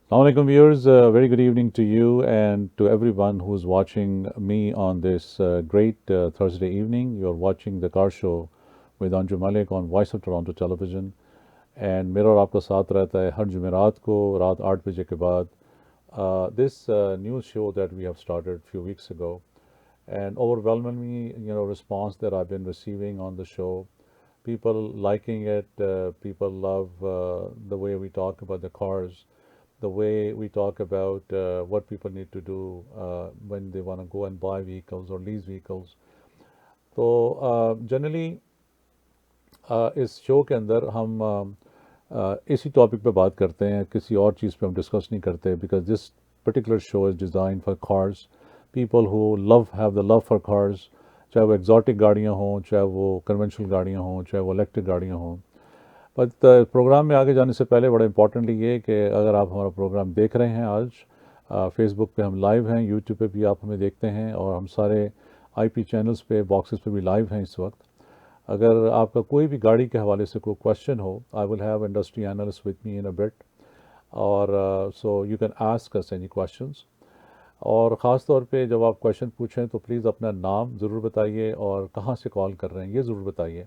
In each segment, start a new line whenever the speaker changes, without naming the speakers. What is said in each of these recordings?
Assalamualaikum viewers, very good evening to you and to everyone who's watching me on this great Thursday evening. You're watching the car show with Anju Malik on Voice of Toronto Television and मेरा और आपका साथ रहता है हर जुमेरात को रात 8 बजे के बाद. This news show that we have started a few weeks ago and overwhelmingly response that I've been receiving on the show. People liking it, people love the way we talk about the cars, the way we talk about what people need to do when they want to go and buy vehicles or lease vehicles. तो generally इस show के अंदर हम इसी topic पे बात करते हैं, किसी और चीज़ पे हम डिस्कस नहीं करते because this particular show is design for cars, people who love have the love for cars, चाहे वो एग्जॉटिक गाड़ियाँ हों, चाहे वो कन्वेंशनल गाड़ियाँ हों, चाहे वो इलेक्ट्रिक गाड़ियाँ हों. बट प्रोग्राम में आगे जाने से पहले बड़ा इंपॉर्टेंटली ये कि अगर आप हमारा प्रोग्राम देख रहे हैं आज फेसबुक पे हम लाइव हैं, यूट्यूब पे भी आप हमें देखते हैं और हम सारे आईपी चैनल्स पे बॉक्सेस पे भी लाइव हैं इस वक्त. अगर आपका कोई भी गाड़ी के हवाले से कोई क्वेश्चन हो, I will have industry analyst with me in a bit, और so you can ask us any questions. और ख़ास तौर पे जब आप क्वेश्चन पूछें तो प्लीज़ अपना नाम ज़रूर बताइए और कहाँ से कॉल कर रहे हैं ये ज़रूर बताइए.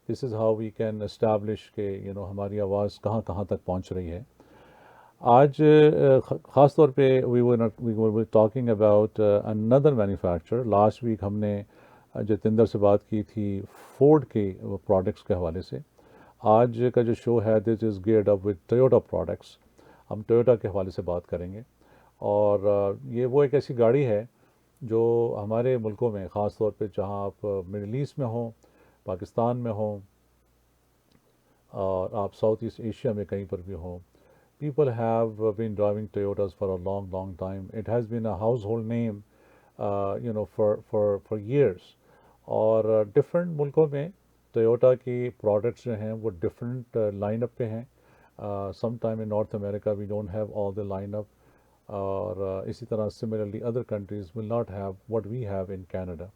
This is how we can establish के हमारी आवाज़ कहाँ कहाँ तक पहुँच रही है. आज ख़ास तौर पे we were talking about another manufacturer. Last week हमने जतिंदर से बात की थी फोर्ड के प्रोडक्ट्स के हवाले से. आज का जो शो है this is geared up with Toyota products. हम टोयोटा के हवाले से बात करेंगे और ये वो एक ऐसी गाड़ी है जो हमारे मुल्कों में ख़ास तौर पे जहाँ आप मिडल ईस्ट में हों, पाकिस्तान में हों और आप साउथ ईस्ट एशिया में कहीं पर भी हों, people have been driving Toyotas for a long, long time. It has been a household name, for years. और डिफरेंट मुल्कों में टोयोटा की प्रोडक्ट्स जो हैं वो डिफरेंट लाइनअप पे हैं. Some time in North America we don't have all the lineup, और इसी तरह similarly other countries will not have what we have in Canada.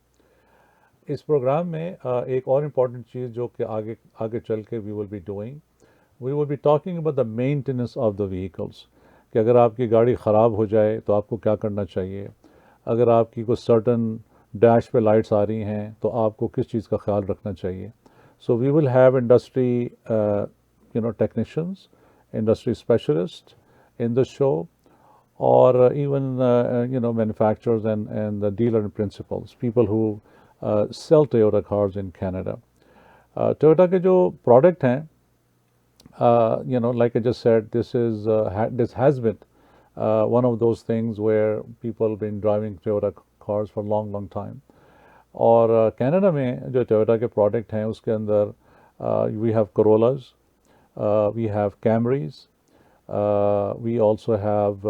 इस प्रोग्राम में एक और इम्पॉर्टेंट चीज़ जो कि आगे आगे चल के we will be doing, we will be talking about the maintenance of the vehicles. कि अगर आपकी गाड़ी ख़राब हो जाए तो आपको क्या करना चाहिए, अगर आपकी कुछ सर्टन डैश पे लाइट्स आ रही हैं तो आपको किस चीज़ का ख्याल रखना चाहिए. So we will have industry technicians, industry specialist in the show, or even manufacturers and the dealer and principals, people who sell Toyota cars in Canada. Toyota के जो product हैं, like I just said, this has been one of those things where people been driving Toyota cars for long, long time. और Canada में जो Toyota के product हैं उसके अंदर we have Corollas, we have Camrys, we also have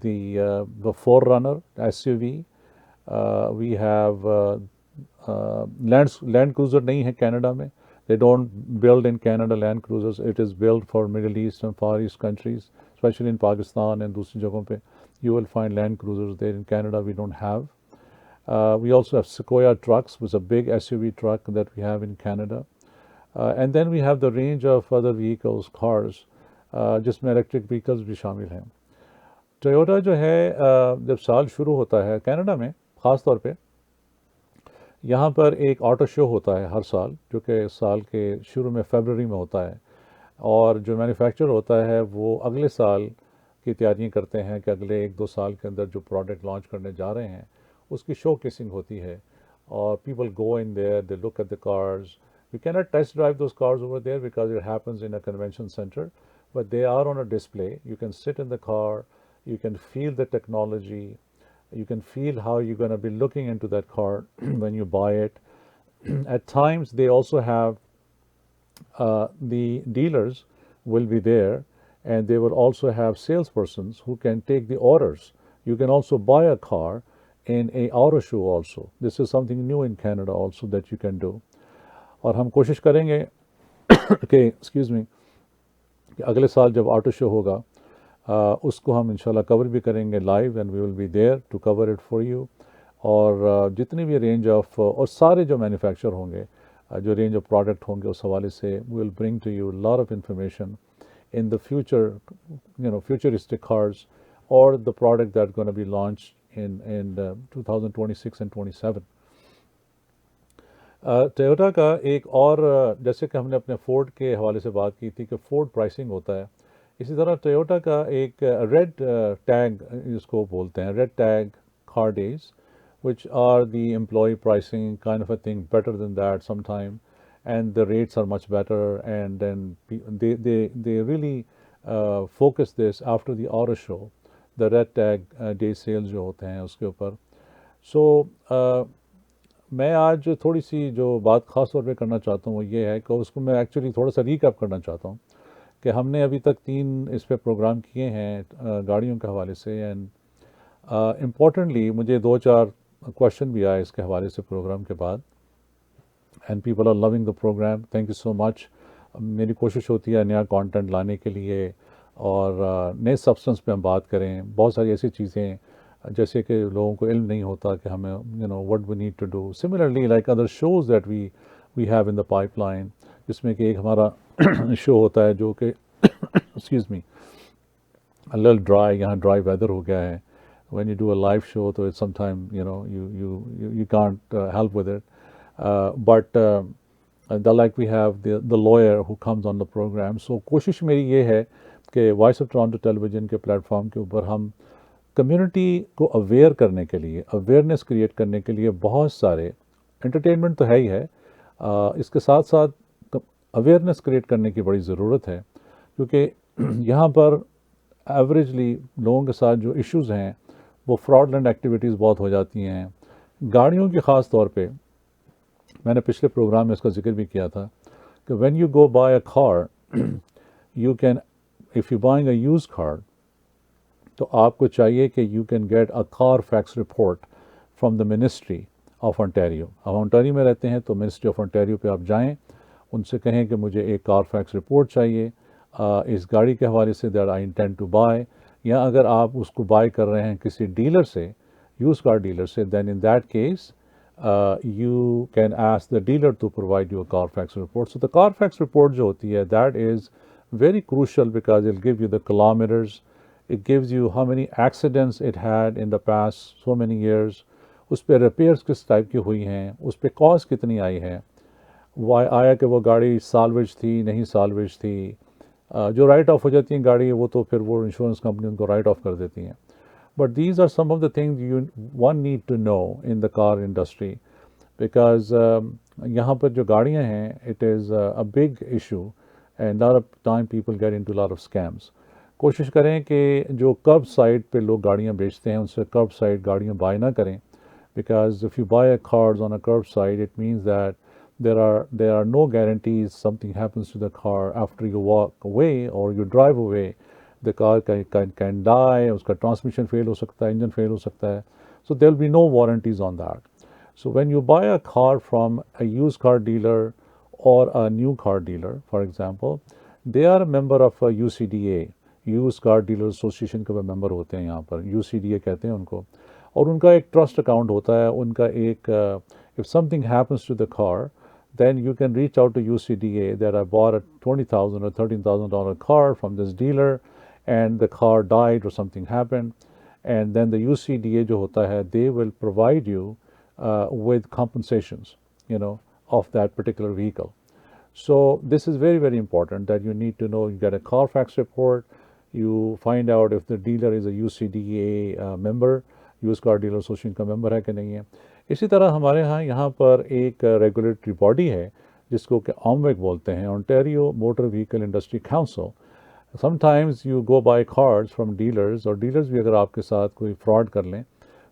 the Forerunner SUV. We have Land Cruiser नहीं है Canada में. They don't build in Canada Land Cruisers. It is built for Middle East and Far East countries, especially in Pakistan and दूसरी जगहों पे. You will find Land Cruisers there. In Canada we don't have. We also have Sequoia trucks, which is a big SUV truck that we have in Canada. And then we have the range of other vehicles, cars, जिसमें electric vehicles भी शामिल हैं. Toyota जो है जब साल शुरू होता है कनाडा में ख़ास तौर पे, यहाँ पर एक ऑटो शो होता है हर साल जो कि साल के शुरू में फरवरी में होता है, और जो मैन्युफैक्चरर होता है वो अगले साल की तैयारियाँ करते हैं कि अगले 1-2 साल के अंदर जो प्रोडक्ट लॉन्च करने जा रहे हैं उसकी शो केसिंग होती है. और people go in there, they look at the cars. We can not test drive those cars over there because it happens in a convention centre, but they are on a display. You can sit in the car, you can feel the technology, you can feel how you're going to be looking into that car when you buy it. At times, they also have the dealers will be there, and they will also have salespersons who can take the orders. You can also buy a car in a auto show also. This is something new in Canada also that you can do. और हम कोशिश करेंगे कि excuse मी कि अगले साल जब auto show होगा उसको हम इंशाल्लाह कवर भी करेंगे live, and we will be there to cover it for you. और जितनी भी रेंज ऑफ और सारे जो मैन्युफैक्चर होंगे, जो रेंज ऑफ प्रोडक्ट होंगे उस हवाले से we will bring to you lot of information in the future, futuristic cars, or the product that's going to be launched in 2026 and 27. Toyota का एक और जैसे कि हमने अपने फोर्ड के हवाले से बात की थी कि फोर्ड प्राइसिंग होता है, इसी तरह टोयोटा का एक रेड टैग इसको बोलते हैं, red tag car days, which are the employee pricing kind of a thing, better than that sometime, and the rates are much better, and then they really focus this after the auto show, the red tag day sales जो होते हैं उसके ऊपर. So मैं आज थोड़ी सी जो बात ख़ास तौर पे करना चाहता हूँ वो ये है कि उसको मैं एक्चुअली थोड़ा सा रिकैप करना चाहता हूँ कि हमने अभी तक 3 इस पे प्रोग्राम किए हैं गाड़ियों के हवाले से. एंड इम्पॉर्टेंटली मुझे 2-4 क्वेश्चन भी आए इसके हवाले से प्रोग्राम के बाद, and people are loving the programme. Thank you so much. मेरी कोशिश होती है नया कंटेंट लाने के लिए और नए सब्सटेंस पे हम बात करें. बहुत सारी ऐसी चीज़ें जैसे कि लोगों को इल्म नहीं होता कि हमें what we need to do. Similarly like other shows that we have in the pipeline, जिसमें कि एक हमारा शो होता है जो कि एक्सक्यूज़ मी लिटिल ड्राई, यहाँ ड्राई वेदर हो गया है. When you do a live show, so it's sometimes you can't help with it. But like we have the lawyer who comes on the program. So कोशिश मेरी ये है कि voice of Toronto television के platform के ऊपर हम community को अवेयर करने के लिए, अवेयरनेस क्रिएट करने के लिए बहुत सारे, एंटरटेनमेंट तो है ही है, इसके साथ साथ अवेयरनेस क्रिएट करने की बड़ी ज़रूरत है, क्योंकि यहाँ पर एवरेजली लोगों के साथ जो इश्यूज़ हैं वो फ्रॉडलेंट एक्टिविटीज़ बहुत हो जाती हैं. गाड़ियों की ख़ास तौर पे मैंने पिछले प्रोग्राम में इसका जिक्र भी किया था कि when you go by a car, you can, if you buying a use car, तो आपको चाहिए कि you can get a car fax report from the ministry of Ontario. अब ओंटारियो में रहते हैं तो मिनिस्ट्री ऑफ ओंटारियो पे आप जाएं, उनसे कहें कि मुझे एक कार फैक्स रिपोर्ट चाहिए इस गाड़ी के हवाले से that I intend to buy. या अगर आप उसको बाय कर रहे हैं किसी डीलर से, यूज कार डीलर से, then in that case you can ask the dealer to provide you a car fax report. So the car fax report जो होती है that is very crucial because it give you the kilometers, it gives you how many accidents it had in the past so many years, उस पर repairs किस type की हुई हैं, उस पर कॉस्ट कितनी आई है, वाई आया कि वो गाड़ी साल्वेज थी नहीं साल्वेज थी. जो राइट ऑफ हो जाती हैं गाड़ी वो तो फिर वो इंश्योरेंस कंपनी उनको राइट ऑफ कर देती हैं. But these are some of the things you one need to know in the car industry because यहाँ पर जो गाड़ियाँ हैं it is a big issue and lot of time people get into lot of scams. कोशिश करें कि जो कर्ब side पे लोग गाड़ियाँ बेचते हैं उनसे कर्ब साइड गाड़ियाँ बाय ना करें, because if you buy a cars on a kerbside it means that there are no guarantees something happens to the car after you walk away or you drive away. The car can die, उसका transmission fail हो सकता है, engine fail हो सकता है, so there will be no warranties on that. So when you buy a car from a used car dealer or a new car dealer, for example, they are a member of a UCDA, use car dealer association के member होते हैं यहाँ पर, UCDA कहते हैं उनको, और उनका एक ट्रस्ट अकाउंट होता है. उनका एक if something happens to the car then you can reach out to UCDA that I bought a $20,000 or $13,000 car from this dealer and the car died or something happened, and then the UCDA जो होता है they will provide you with compensations of that particular vehicle. So this is very very important that you need to know. You get a Carfax report, you find out if the dealer is a UCDA member, use car dealer association का member है कि नहीं है. इसी तरह हमारे यहाँ पर एक रेगुलेटरी बॉडी है जिसको कि OMWEC बोलते हैं, Ontario Motor Vehicle Industry Council. Sometimes you go buy cars from dealers, और डीलर्स भी अगर आपके साथ कोई फ्रॉड कर लें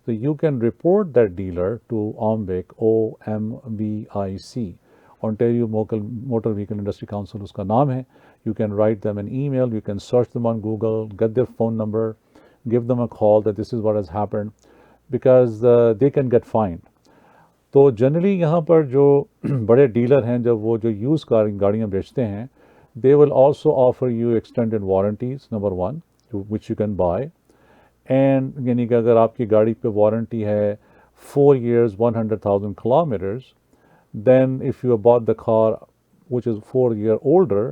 तो you can report that dealer to OMWEC, OMBIC, Ontario Motor Vehicle Industry Council उसका नाम है. You can write them an email, you can search them on Google, get their phone number, give them a call that this is what has happened, because they can get fined. तो generally यहाँ पर जो बड़े dealer हैं जब वो जो use car गाड़ियाँ बेचते हैं, they will also offer you extended warranties, number one, which you can buy. And यानी कि अगर आपकी गाड़ी पे वारंटी है 4 years 100,000 kilometers, then if you bought the car which is 4 year older,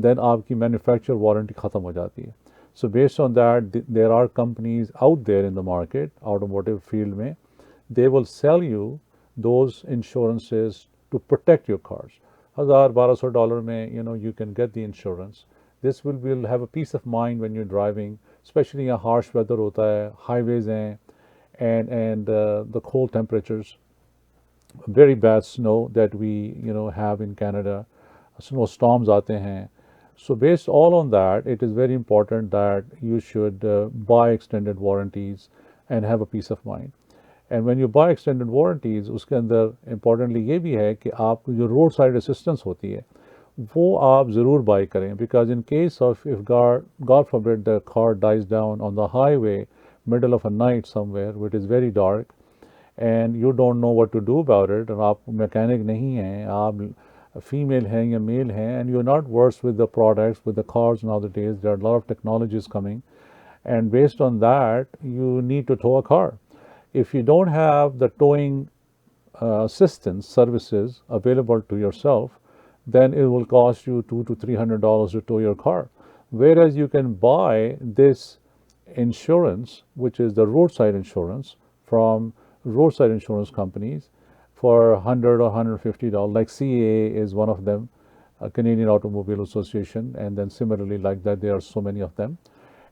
then आपकी manufacturer warranty ख़त्म हो जाती है. So based on that, there are companies out there in the market, automotive field में, they will sell you those insurances to protect your cars. $1,000-1,200 में, you can get the insurance. This will have a peace of mind when you're driving, especially यहाँ harsh weather होता है, highways हैं, and the cold temperatures, very bad snow that we have in Canada, snowstorms आते हैं. So based all on that, it is very important that you should buy extended warranties and have a peace of mind. And when you buy extended warranties, उसके अंदर importantly ये भी है कि आपको जो road side assistance होती है वो आप ज़रूर buy करें, because in case of if God forbid the car dies down on the highway middle of a night somewhere which is very dark and you don't know what to do about it, और आप mechanic नहीं हैं, आप female हैं या male हैं, and you're not versed with the products, with the cars nowadays, there are a lot of technologies coming, and based on that, you need to tow a car. If you don't have the towing assistance services available to yourself, then it will cost you $200 to $300 to tow your car. Whereas you can buy this insurance, which is the roadside insurance from roadside insurance companies, for $100 or $150, like CAA is one of them, Canadian Automobile Association, and then similarly like that there are so many of them.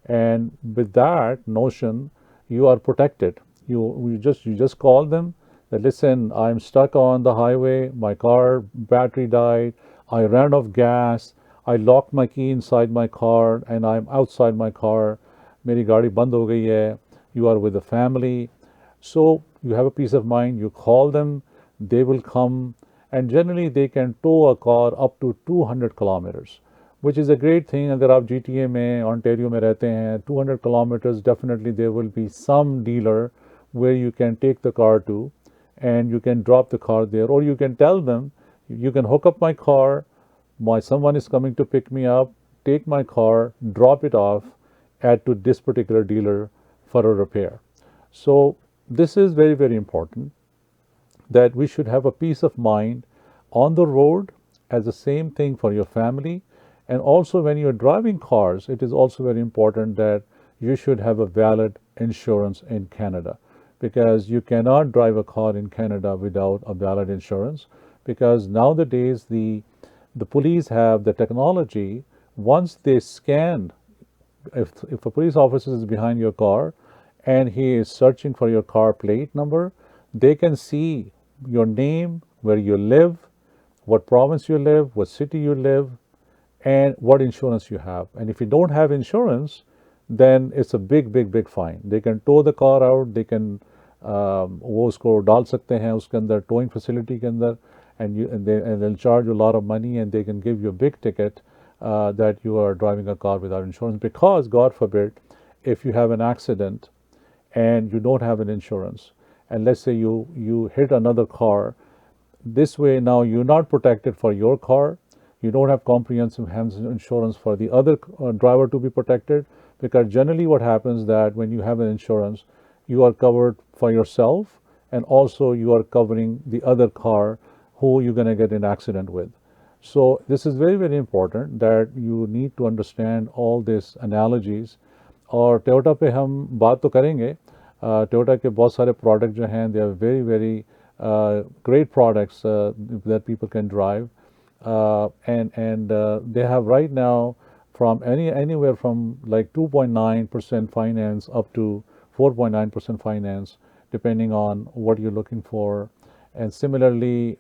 And with that notion, you are protected. You just call them that, listen, I'm stuck on the highway, my car battery died, I ran out of gas, I locked my key inside my car and I'm outside my car, मेरी गाड़ी बंद हो गई है, you are with a family. So you have a peace of mind, you call them, they will come, and generally they can tow a car up to 200 kilometers, which is a great thing. अगर आप GTA में, Ontario में रहते हैं, 200 kilometers, definitely there will be some dealer where you can take the car to, and you can drop the car there, or you can tell them, you can hook up my car, someone is coming to pick me up, take my car, drop it off to this particular dealer for a repair. So this is very, very important, that we should have a peace of mind on the road, as the same thing for your family. And also when you're driving cars, it is also very important that you should have a valid insurance in Canada, because you cannot drive a car in Canada without a valid insurance, because nowadays the police have the technology. Once they scan, if a police officer is behind your car and he is searching for your car plate number, they can see your name, where you live, what province you live, what city you live, and what insurance you have. And if you don't have insurance, then it's a big, big, big fine. They can tow the car out, they can वो उसको डाल सकते हैं उसके अंदर towing facility के अंदर, and they'll charge you a lot of money, and they can give you a big ticket that you are driving a car without insurance, because God forbid if you have an accident and you don't have an insurance, and let's say you hit another car, this way now you're not protected for your car, you don't have comprehensive insurance for the other driver to be protected, because generally what happens that when you have an insurance, you are covered for yourself, and also you are covering the other car who you're going to get in an accident with. So this is very, very important that you need to understand all these analogies. और Toyota पे हम बात तो करेंगे, Toyota के बहुत सारे product जो हैं, they are very, very great products that people can drive, and they have right now from anywhere from like 2.9% finance up to 4.9% finance, depending on what you're looking for. And similarly,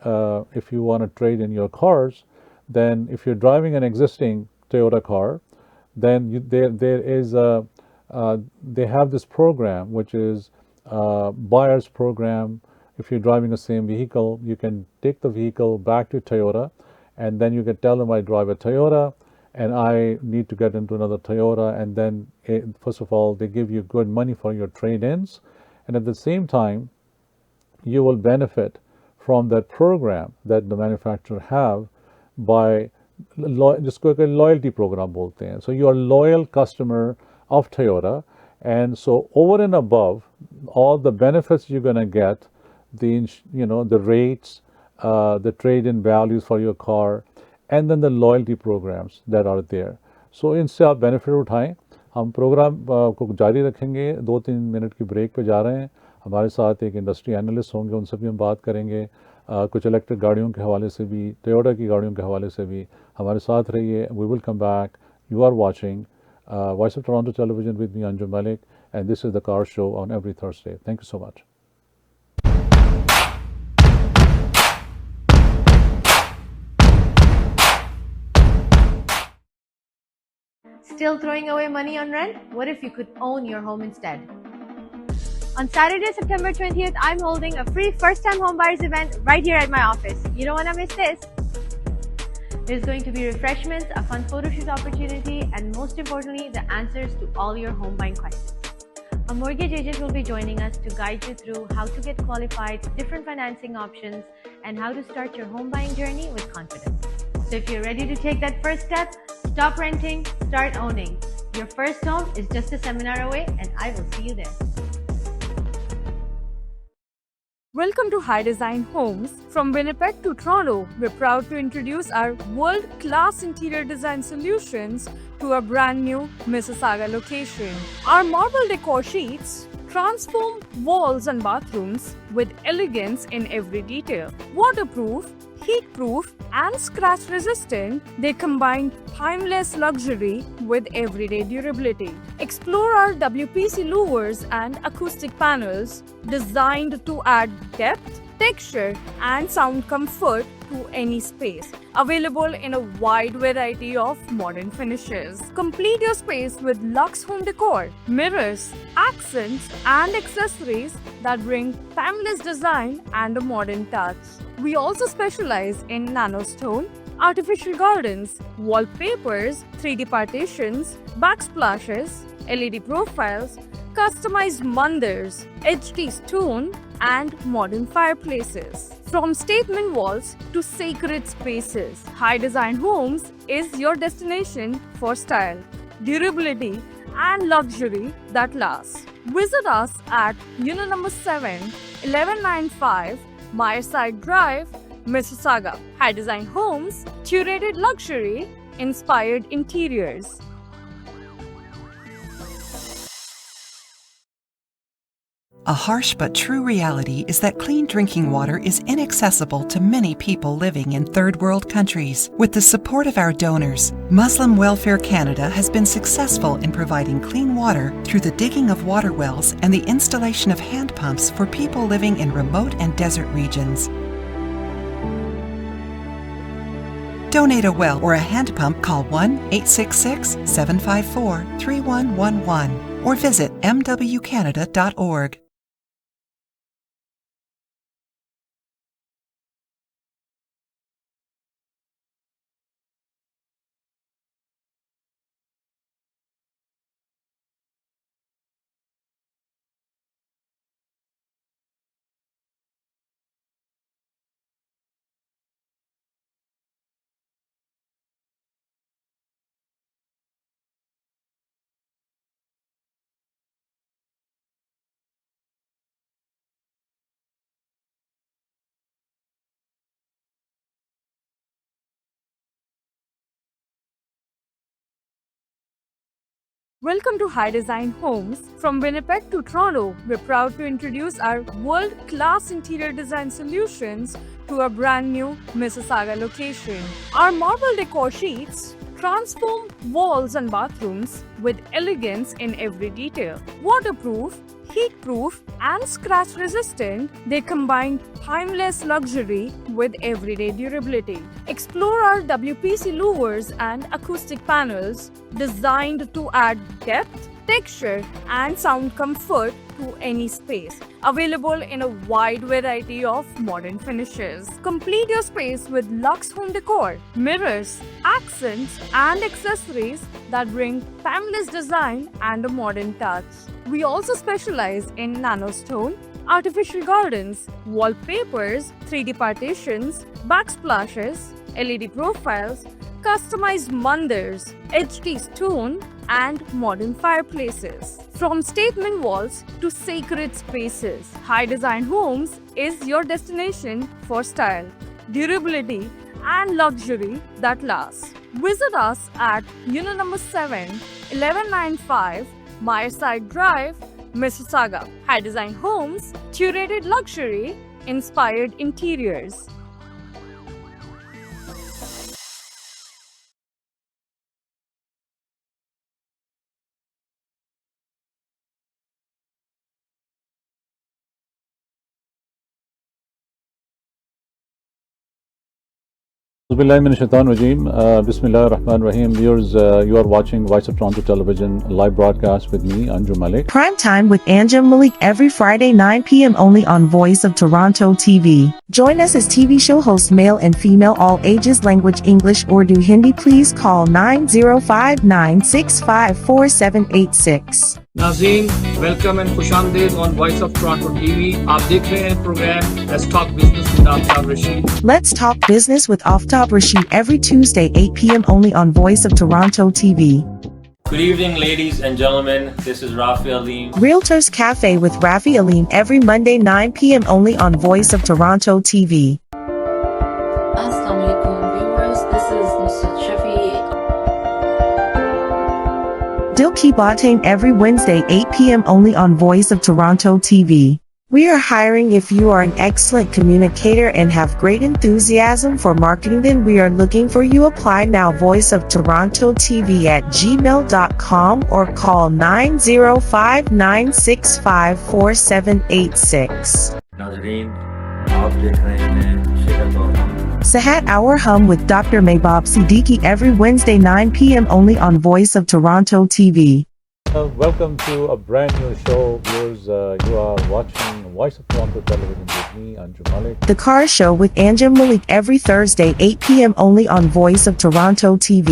if you want to trade in your cars, then if you're driving an existing Toyota car, then there is they have this program which is buyer's program. If you're driving the same vehicle, you can take the vehicle back to Toyota, and then you can tell them I drive a Toyota and I need to get into another Toyota, and then first of all they give you good money for your trade-ins, and at the same time you will benefit from that program that the manufacturer have by जिसको एक loyalty program बोलते हैं. So you are loyal customer of Toyota, and so over and above all the benefits you're going to get, the rates, the trade-in values for your car, and then the loyalty programs that are there. So इनसे आप benefit उठाएं. हम programme को जारी रखेंगे. 2-3 minute की break पे जा रहे हैं. हमारे साथ एक इंडस्ट्री एनालिस्ट होंगे, उनसे भी हम बात करेंगे. कुछ इलेक्ट्रिक गाड़ियों के हवाले से भी, टोयोटा की गाड़ियों के हवाले से भी हमारे साथ रहिए. We will come back. You are watching Voice of Toronto Television with me, Anjum Malik, and this is the Car Show on every Thursday. Thank you so much.
Still throwing away money on rent? What if you could own your home instead? On Saturday, September 20th, I'm holding a free first-time homebuyers event right here at my office. You don't want to miss this. There's going to be refreshments, a fun photo shoot opportunity, and most importantly, the answers to all your home buying questions. A mortgage agent will be joining us to guide you through how to get qualified, different financing options, and how to start your home buying journey with confidence. So if you're ready to take that first step, stop renting, start owning. Your first home is just a seminar away, and I will see you there.
Welcome to High Design Homes. From Winnipeg to Toronto, we're proud to introduce our world-class interior design solutions to our brand new Mississauga location. Our marble decor sheets transform walls and bathrooms with elegance in every detail. Waterproof, heat-proof, and scratch-resistant, they combine timeless luxury with everyday durability. Explore our WPC louvers and acoustic panels designed to add depth, texture, and sound comfort to any space. Available in a wide variety of modern finishes. Complete your space with luxe home decor, mirrors, accents, and accessories that bring timeless design and a modern touch. We also specialize in nanostone, artificial gardens, wallpapers, 3D partitions, backsplashes, LED profiles, customized mandars, HD stone, and modern fireplaces. From statement walls to sacred spaces, High Design Homes is your destination for style, durability, and luxury that lasts. Visit us at Unit Number 7, 1195 Myerside Drive, Mississauga. High Design Homes, curated luxury, inspired interiors.
A harsh but true reality is that clean drinking water is inaccessible to many people living in third world countries. With the support of our donors, Muslim Welfare Canada has been successful in providing clean water through the digging of water wells and the installation of hand pumps for people living in remote and desert regions. Donate a well or a hand pump, call 1-866-754-3111 or visit mwcanada.org.
Welcome to High Design Homes. From Winnipeg to Toronto, we're proud to introduce our world-class interior design solutions to our brand new Mississauga location. Our marble decor sheets transform walls and bathrooms with elegance in every detail. Waterproof, heat-proof, and scratch-resistant, they combine timeless luxury with everyday durability. Explore our WPC louvers and acoustic panels designed to add depth, texture, and sound comfort to any space. Available in a wide variety of modern finishes. Complete your space with luxe home decor, mirrors, accents, and accessories that bring timeless design and a modern touch. We also specialize in nanostone, artificial gardens, wallpapers, 3D partitions, backsplashes, LED profiles, customized mandars, HD stone, and modern fireplaces. From statement walls to sacred spaces, High Design Homes is your destination for style, durability, and luxury that lasts. Visit us at Unit number 7, 1195 Myerside Drive, Mississauga. High Design Homes, curated luxury, inspired interiors.
Bismillahirrahmanirrahim. Bismillahirrahmanirrahim. Viewers, you are watching Voice of Toronto Television live broadcast with me, Anju Malik.
Prime Time with Anjum Malik every Friday 9 p.m. only on Voice of Toronto TV. Join us as TV show hosts male and female all ages language English Urdu Hindi. Please call 905-965-4786.
नाज़रीन welcome and खुशामदीद on voice of Toronto TV. आप देख रहे हैं programme let's talk business with Aftab Rashid.
Let's talk business with Aftab Rashid every Tuesday 8 p.m. only on Voice of Toronto TV.
Good evening, ladies and gentlemen. This is Rafi Aleem.
Realtors Cafe with Rafi Aleem every Monday 9 p.m. only on Voice of Toronto TV.
Assalamu alaikum viewers, this is Nusrat Shafi.
Dil Ki Batain every Wednesday 8 p.m. only on Voice of Toronto TV. We are hiring. If you are an excellent communicator and have great enthusiasm for marketing, then we are looking for you. Apply now. Voice of Toronto TV at gmail.com or call 905-965-4786.
नाज़रीन, आप देख रहे हैं सेहत और हम।
Sahat Hour Hum with Dr. Maybab Siddiqui every Wednesday 9 p.m. only on Voice of Toronto TV.
Welcome to a brand new show, viewers. You are watching Voice of Toronto Television with me, Anju Malik.
The Car Show with Anjum Malik every Thursday 8 p.m. only on Voice of Toronto TV.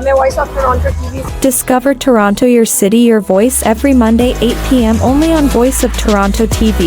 मैं voice of Toronto TV
Discover Toronto, your city, your voice every Monday 8 p.m. only on Voice of Toronto TV.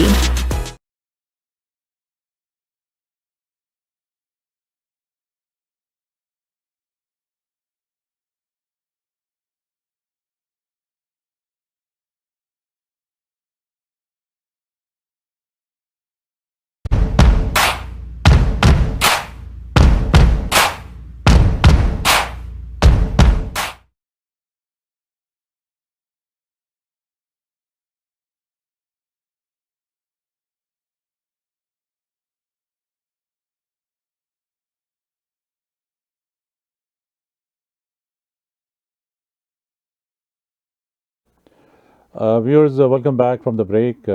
Viewers welcome back from the break.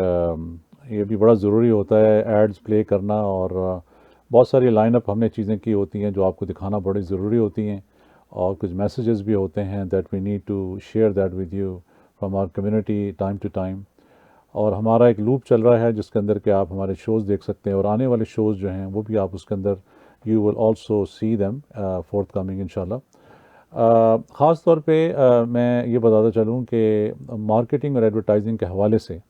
ये भी बड़ा ज़रूरी होता है ads play करना और बहुत सारी लाइनअप हमने चीज़ें की होती हैं जो आपको दिखाना बड़ी ज़रूरी होती हैं और कुछ मैसेजेस भी होते हैं that we need to share that with you from our community time to time. और हमारा एक लूप चल रहा है जिसके अंदर के आप हमारे शोज़ देख सकते हैं और आने वाले शोज़ जो हैं वो भी आप उसके अंदर you will also see them fourth coming इंशाल्लाह। ख़ास तौर पे मैं ये बताता चलूँ कि मार्केटिंग और एडवर्टाइजिंग के हवाले से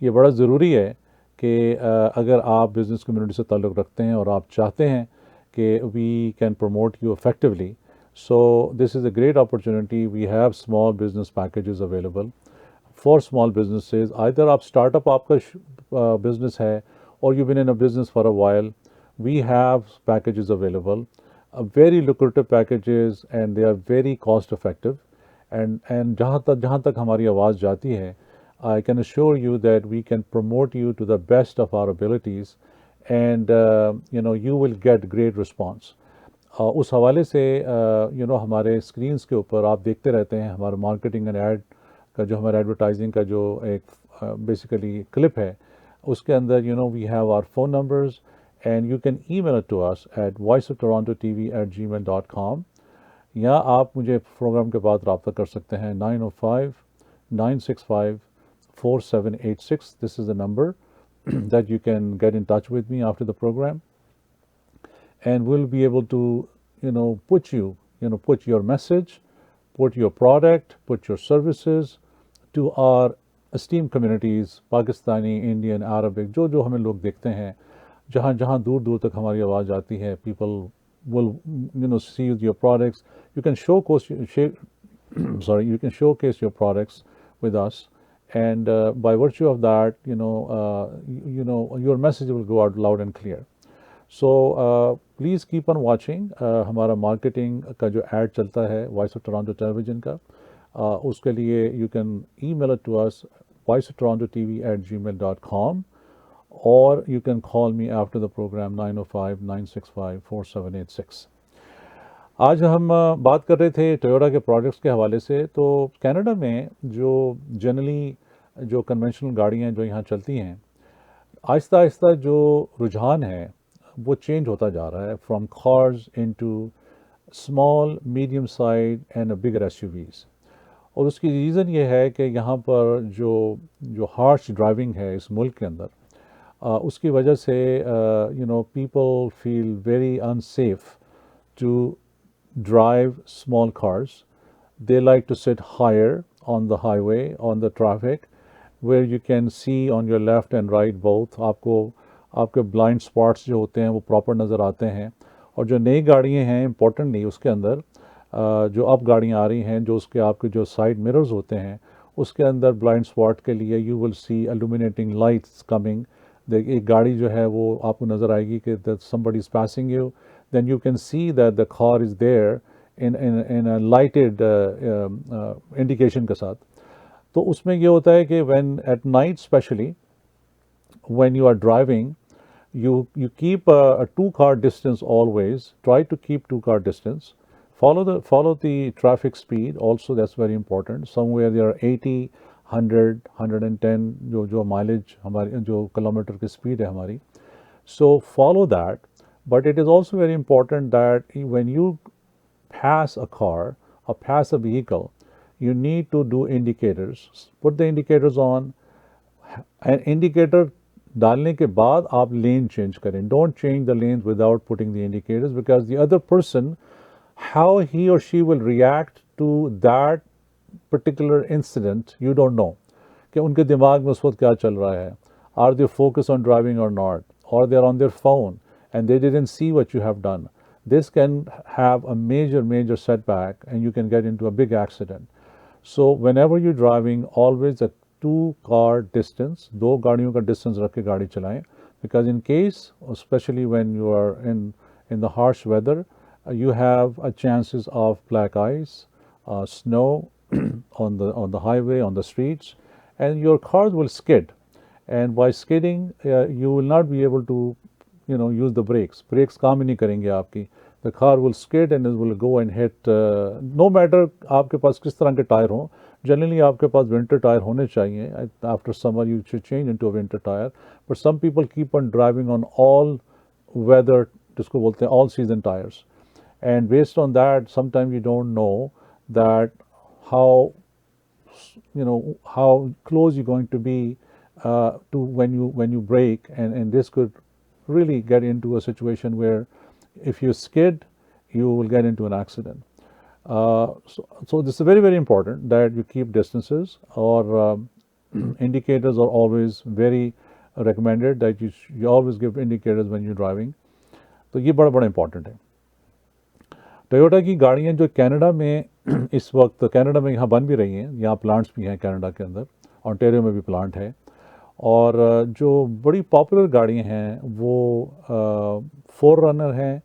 ये बड़ा ज़रूरी है कि अगर आप बिज़नेस कम्युनिटी से ताल्लुक़ रखते हैं और आप चाहते हैं कि we can promote you effectively, so this is a great opportunity. We have small business packages available for small businesses. Either आप स्टार्टअप आपका बिजनेस है और you been in a business for a while, we have packages available, very lucrative packages and they are very cost effective and जहाँ तक हमारी आवाज़ जाती है, I can assure you that we can promote you to the best of our abilities and you will get great response। उस हवाले से हमारे स्क्रीन्स के ऊपर आप देखते रहते हैं हमारा मार्केटिंग एंड एड का जो हमारा एडवर्टाइजिंग का जो एक बेसिकली क्लिप है उसके अंदर we have our phone numbers and you can email it to us at voiceoftorontotv@gmail.com या आप मुझे प्रोग्राम के बाद रब्ता कर सकते हैं 905-965-4786। This is the number that you can get in touch with me after the program and we'll be able to put your message, put your product, put your services to our esteemed communities, Pakistani, Indian, Arabic, जो हमें लोग देखते हैं, जहाँ दूर दूर तक हमारी आवाज़ आती है। People will see your products. You can showcase your products with us and by virtue of that, your message will go out loud and clear. So please keep on watching. हमारा marketing का जो ad चलता है Voice of Toronto Television का, उसके लिए you can email it to us voiceofTorontoTV@gmail.com, or you can call me after the program 905-965-4786. आज हम बात कर रहे थे टोयोटा के प्रोडक्ट्स के हवाले से। तो कनाडा में जो जनरली जो कन्वेंशनल गाड़ियाँ जो यहाँ चलती हैं, आहिस्ता आहिस्ता जो रुझान है वो चेंज होता जा रहा है from cars into small, medium size and bigger SUVs. और उसकी रीज़न ये है कि यहाँ पर जो हार्श ड्राइविंग है इस मुल्क के अंदर, उसकी वजह से people feel very unsafe to drive small cars. They like to sit higher on the highway, on the traffic, where you can see on your left and right both. आपके blind spots जो होते हैं वो proper नज़र आते हैं। और जो नई गाड़ियाँ हैं importantly उसके अंदर जो अब गाड़ियाँ आ रही हैं, जो उसके आपके जो side mirrors होते हैं उसके अंदर blind spot के लिए you will see illuminating lights coming. एक गाड़ी जो है वो आपको नज़र आएगी कि that somebody is passing you, then you can see that the car is there in a lighted indication के साथ। तो उसमें ये होता है कि when at night especially when you are driving, you keep a 2-car distance always. Try to keep 2-car distance. Follow the traffic speed also, that's very important. Somewhere there are 80, 100, 110 जो mileage हमारी जो kilometre की speed है हमारी। So follow that. But it is also very important that when you pass a car or pass a vehicle, you need to do indicators. Put the indicators on. An indicator डालने के बाद आप lane change करें. Don't change the lanes without putting the indicators, because the other person, how he or she will react to that particular incident, you don't know. कि उनके दिमाग में उस वक्त क्या चल रहा है. Are they focused on driving or not? Or they are on their phone and they didn't see what you have done. This can have a major setback and you can get into a big accident. So whenever you're driving, always a 2-car distance, 2 गाड़ियों का distance रख के गाड़ी चलाएं, because in case, especially when you are in the harsh weather, you have a chances of black ice, snow on the highway, on the streets, and your cars will skid. And by skidding, you will not be able to use the brakes. Brakes काम ही नहीं करेंगे आपकी. The car will skid and it will go and hit. No matter आपके पास किस तरह के tyre हों, generally आपके पास winter टायर होने चाहिए. After summer you should change into a winter tire. But some people keep on driving on all weather, जिसको बोलते हैं all season tires. And based on that, sometimes you don't know that how close you're going to be to when you brake, and this could really get into a situation where if you skid, you will get into an accident. So this is very important that you keep distances, or indicators are always very recommended, that you always give indicators when you're driving. तो ये बड़ा important है। Toyota की गाड़ियाँ जो Canada में इस वक्त, कनाडा में यहाँ बन भी रही हैं, यहाँ प्लांट्स भी हैं कनाडा के अंदर, ऑन्टेरियो में भी प्लांट है, और जो बड़ी पॉपुलर गाड़ियाँ हैं वो 4Runner हैं,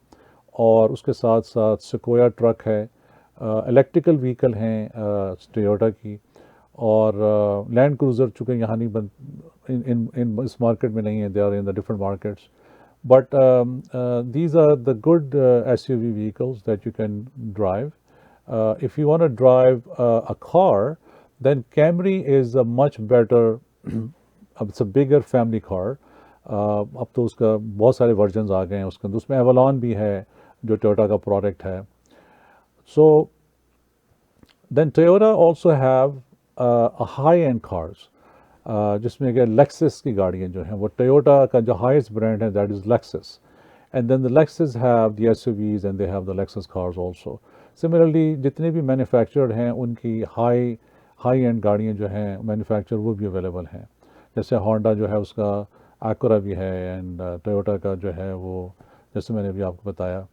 और उसके साथ साथ सिक्वोया ट्रक है, इलेक्ट्रिकल व्हीकल हैं टोयोटा की, और लैंड क्रूज़र चूँकि यहाँ नहीं बन इन इस मार्केट में नहीं है, they are in the different markets, but these are the good SUV vehicles that you can drive. If you want to drive a car, then Camry is a much better, it's a bigger family car. अब तो उसका बहुत सारे versions आ गए हैं उसके अंदर, उसमें एवलॉन भी है जो टोयोटा का प्रोडक्ट है. So then Toyota also have a high-end cars. जिसमें कि लेक्सस की गाड़ियाँ जो हैं, वो टोयोटा का जो हाईएस्ट ब्रांड है that is Lexus, and then the Lexus have the SUVs and they have the Lexus cars also. Similarly जितने भी मैन्युफैक्चरर हैं उनकी हाई एंड गाड़ियाँ जो हैं मैन्युफैक्चर वो भी अवेलेबल हैं. जैसे होंडा जो है उसका एक्यूरा भी है, एंड टोयोटा का जो है वो जैसे मैंने अभी आपको बताया.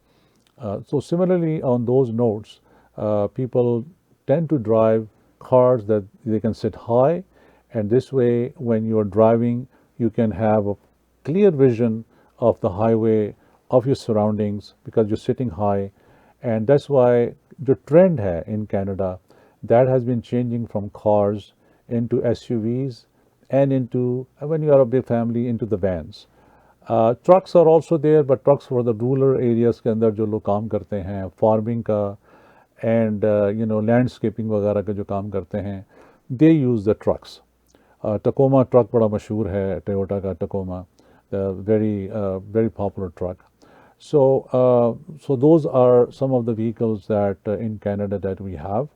So similarly on those notes people tend to drive cars that they can sit high and this way when you are driving you can have a clear vision of the highway, of your surroundings, because you're sitting high. And that's why the trend hai in Canada that has been changing from cars into SUVs and into, when you are a big family, into the vans. Trucks are also there, but trucks for the rural areas के अंदर जो लोग काम करते हैं, farming का and landscaping वगैरह का जो काम करते हैं, दे यूज़ द ट्रक्स. टकोमा ट्रक बड़ा मशहूर है, टोयोटा का टकोमा, very popular truck. So those are some of the vehicles that in Canada that we have.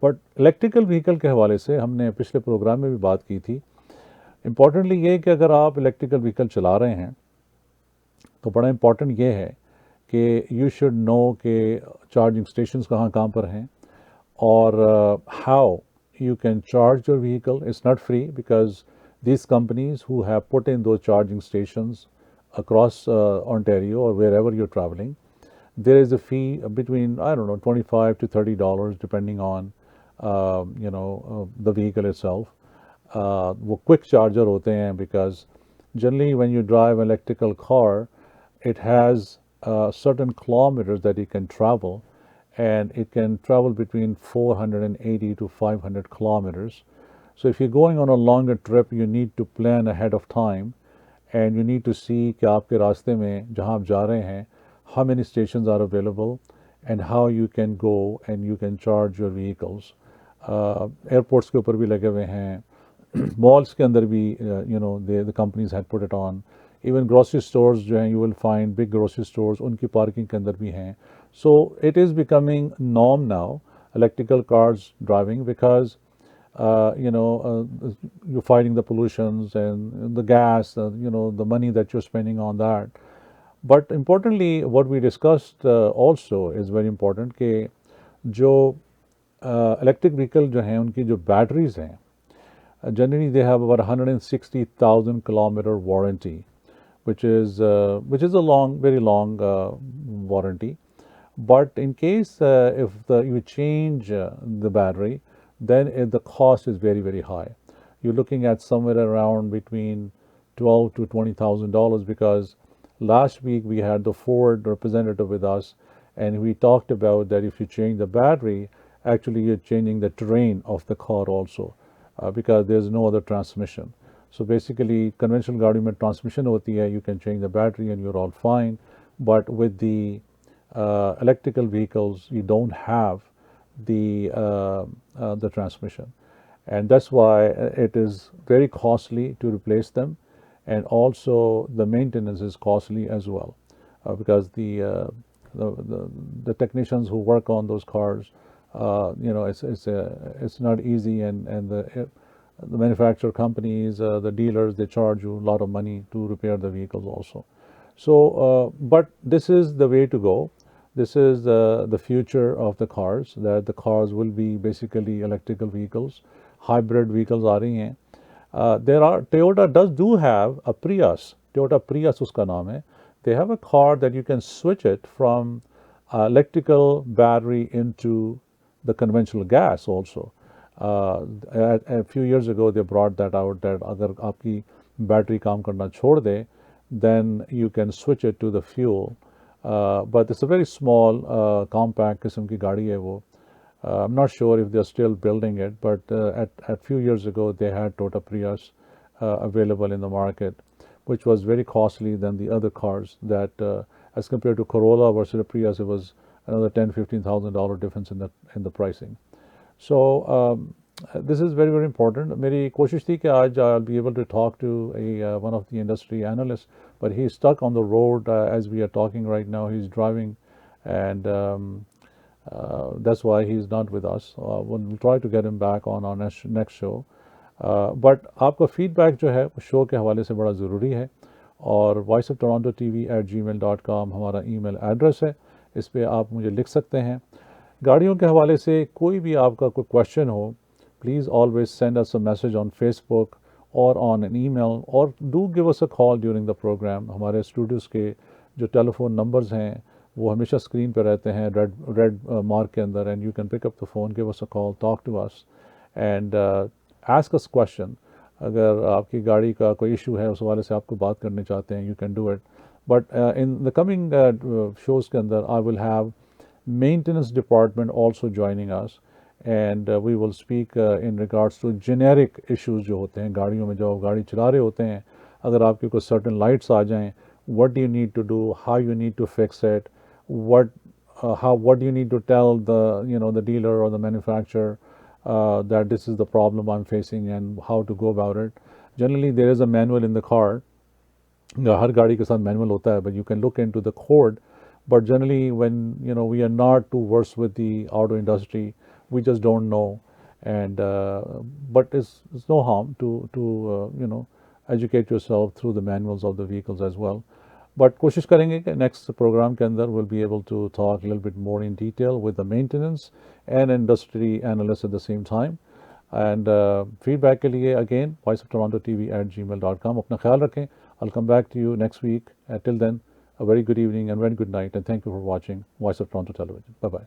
But electrical vehicle के हवाले से हमने पिछले प्रोग्राम में भी बात की थी. इम्पॉर्टेंटली ये कि अगर आप इलेक्ट्रिकल व्हीकल चला रहे हैं तो बड़ा इम्पॉर्टेंट ये है कि यू शुड नो कि चार्जिंग स्टेशंस कहाँ पर हैं और how you can charge your vehicle. It's not free because these companies who have put in those charging stations across Ontario or wherever you're traveling, there is a fee between, I don't know, $25 to $30 depending on the vehicle itself. वो quick charger होते हैं because generally when you drive an electrical car, it has certain kilometers that you can travel, and it can travel between 480 to 500 kilometers. So if you're going on a longer trip, you need to plan ahead of time, and you need to see कि आपके रास्ते में जहाँ आप जा रहे हैं, how many stations are available and how you can go and you can charge your vehicles. Airports के ऊपर भी लगे हुए हैं, malls के अंदर भी the companies had put it on. Even grocery stores जो हैं, you will find big grocery stores, उनकी parking के अंदर भी हैं. So it is becoming norm now, electrical cars driving, because you're fighting the pollutions and the gas, the money that you're spending on that. But importantly, what we discussed also is very important कि जो electric vehicle जो हैं उनकी जो batteries हैं, generally they have about 160,000 kilometer warranty, which is a very long warranty. But in case if you change the battery, then the cost is very, very high. You're looking at somewhere around between $12,000 to $20,000, because last week we had the Ford representative with us, and we talked about that if you change the battery, actually you're changing the terrain of the car also, because there's no other transmission. So basically conventional गाड़ी में transmission होती है, you can change the battery and you're all fine. But with the electrical vehicles, you don't have the transmission, and that's why it is very costly to replace them, and also the maintenance is costly as well, because the technicians who work on those cars, it's not easy, and the manufacturer companies, the dealers, they charge you a lot of money to repair the vehicles also. So, but this is the way to go. This is the future of the cars, that the cars will be basically electrical vehicles. Hybrid vehicles आ रही हैं. Toyota do have a Prius. Toyota Prius उसका नाम है. They have a car that you can switch it from electrical battery into the conventional gas also. A few years ago they brought that out, that अगर आपकी battery काम करना छोड़ दे, then you can switch it to the fuel. But it's a very small, compact किस्म की गाड़ी है वो. I'm not sure if they're still building it, but at few years ago they had Toyota Prius available in the market, which was very costly than the other cars. That as compared to Corolla versus the Prius, it was another $10,000-15,000 difference in the pricing. So this is very, very important. मेरी कोशिश थी कि आज I'll be able to talk to one of the industry analysts, but he's stuck on the road as we are talking right now. He's driving, and that's why he's not with us. We'll try to get him back on our next show. But आपका feedback जो है show के हवाले से बड़ा ज़रूरी है, और voiceoftorontotv@gmail.com हमारा email address है. इस पे आप मुझे लिख सकते हैं. गाड़ियों के हवाले से कोई भी आपका कोई क्वेश्चन हो, please always send us a message on Facebook or on an email, or do give us a call during the program. हमारे स्टूडियोज़ के जो टेलीफोन नंबर्स हैं वो हमेशा स्क्रीन पर रहते हैं रेड मार्क के अंदर, and you can pick up the phone, give us a call, talk to us, and ask us question. अगर आपकी गाड़ी का कोई इशू है उस हवाले से आपको बात करने चाहते हैं, you can do it. But in the coming shows के अंदर I will have maintenance department also joining us, and we will speak in regards to generic issues जो होते हैं गाड़ियों में, जो गाड़ी चला रहे होते हैं, अगर आपके कुछ certain lights आ जाएं, what do you need to do, how you need to fix it, what do you need to tell the dealer or the manufacturer that this is the problem I'm facing and how to go about it. Generally there is a manual in the car. हर गाड़ी के साथ manual होता है, but you can look into the code. But generally when we are not too versed with the auto industry, we just don't know. And but it's no harm to educate yourself through the manuals of the vehicles as well. But कोशिश करेंगे कि next program के अंदर we'll be able to talk a little bit more in detail with the maintenance and industry analysts at the same time. And feedback के लिए again voiceoftorontotv@gmail.com. अपना ख्याल रखें. I'll come back to you next week. Till then, a very good evening and very good night, and thank you for watching Voice of Toronto Television. Bye bye.